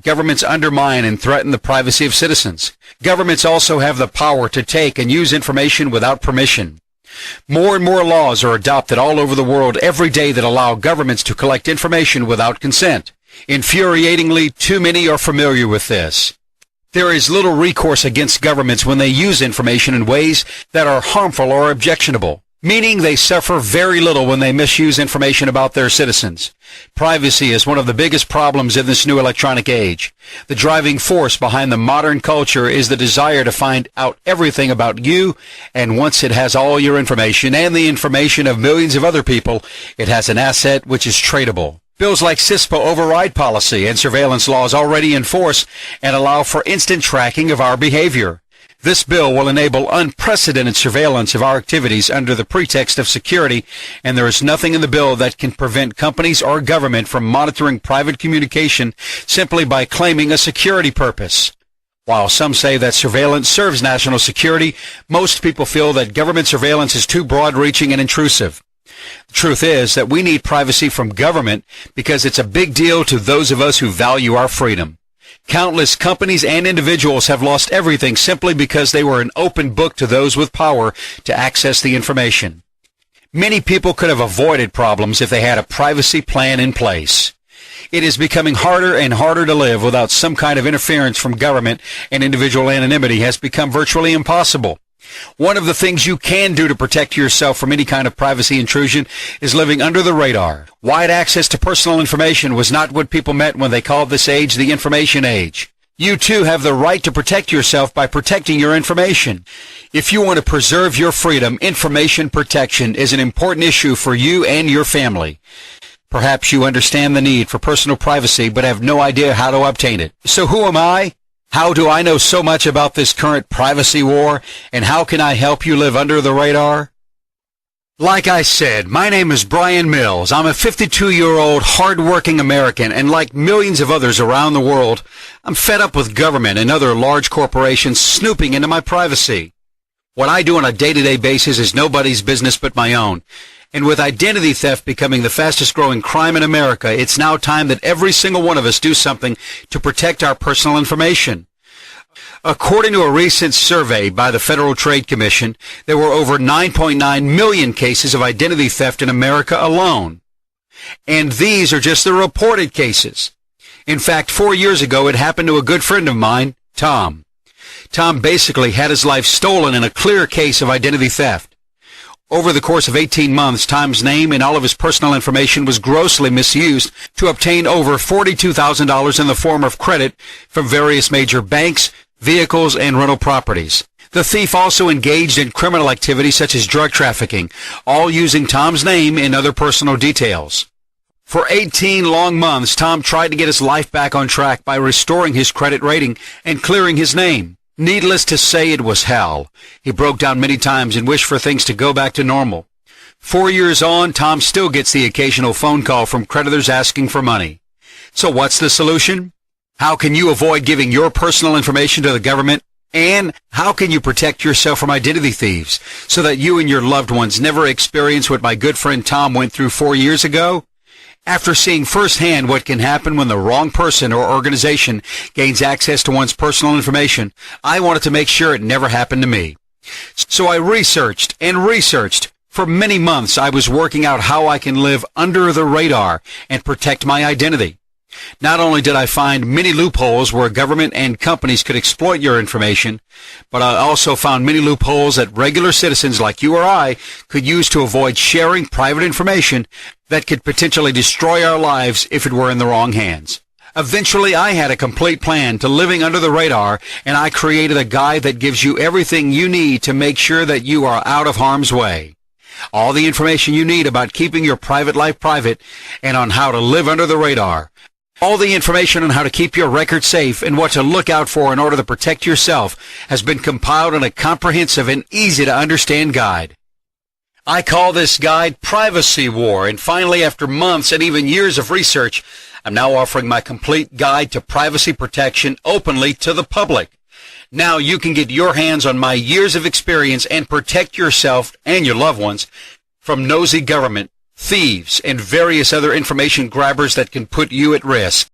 governments undermine and threaten the privacy of citizens. Governments also have the power to take and use information without permission. More and more laws are adopted all over the world every day that allow governments to collect information without consent. Infuriatingly, too many are familiar with this. There is little recourse against governments when they use information in ways that are harmful or objectionable, meaning they suffer very little when they misuse information about their citizens. Privacy is one of the biggest problems in this new electronic age. The driving force behind the modern culture is the desire to find out everything about you, and once it has all your information and the information of millions of other people, it has an asset which is tradable. Bills like CISPA override policy and surveillance laws already in force and allow for instant tracking of our behavior. This bill will enable unprecedented surveillance of our activities under the pretext of security, and there is nothing in the bill that can prevent companies or government from monitoring private communication simply by claiming a security purpose. While some say that surveillance serves national security, most people feel that government surveillance is too broad-reaching and intrusive. The truth is that we need privacy from government because it's a big deal to those of us who value our freedom. Countless companies and individuals have lost everything simply because they were an open book to those with power to access the information. Many people could have avoided problems if they had a privacy plan in place. It is becoming harder and harder to live without some kind of interference from government, and individual anonymity has become virtually impossible. One of the things you can do to protect yourself from any kind of privacy intrusion is living under the radar. Wide access to personal information was not what people meant when they called this age the information age. You too have the right to protect yourself by protecting your information. If you want to preserve your freedom, information protection is an important issue for you and your family. Perhaps you understand the need for personal privacy but have no idea how to obtain it. So who am I? How do I know so much about this current privacy war, and how can I help you live under the radar? Like I said, my name is Brian Mills. I'm a 52-year-old hard-working American, and like millions of others around the world, I'm fed up with government and other large corporations snooping into my privacy. What I do on a day-to-day basis is nobody's business but my own. And with identity theft becoming the fastest-growing crime in America, it's now time that every single one of us do something to protect our personal information. According to a recent survey by the Federal Trade Commission, there were over 9.9 million cases of identity theft in America alone. And these are just the reported cases. In fact, 4 years ago, it happened to a good friend of mine, Tom. Tom basically had his life stolen in a clear case of identity theft. Over the course of 18 months, Tom's name and all of his personal information was grossly misused to obtain over $42,000 in the form of credit from various major banks, vehicles, and rental properties. The thief also engaged in criminal activities such as drug trafficking, all using Tom's name and other personal details. For 18 long months, Tom tried to get his life back on track by restoring his credit rating and clearing his name. Needless to say, it was hell. He broke down many times and wished for things to go back to normal. 4 years on, Tom still gets the occasional phone call from creditors asking for money. So what's the solution? How can you avoid giving your personal information to the government? And how can you protect yourself from identity thieves so that you and your loved ones never experience what my good friend Tom went through 4 years ago? After seeing firsthand what can happen when the wrong person or organization gains access to one's personal information, I wanted to make sure it never happened to me. So I researched and researched. For many months, I was working out how I can live under the radar and protect my identity. Not only did I find many loopholes where government and companies could exploit your information, but I also found many loopholes that regular citizens like you or I could use to avoid sharing private information that could potentially destroy our lives if it were in the wrong hands. Eventually, I had a complete plan to living under the radar, and I created a guide that gives you everything you need to make sure that you are out of harm's way. All the information you need about keeping your private life private and on how to live under the radar. All the information on how to keep your record safe and what to look out for in order to protect yourself has been compiled in a comprehensive and easy-to-understand guide. I call this guide Privacy War, and finally, after months and even years of research, I'm now offering my complete guide to privacy protection openly to the public. Now you can get your hands on my years of experience and protect yourself and your loved ones from nosy government, thieves, and various other information grabbers that can put you at risk.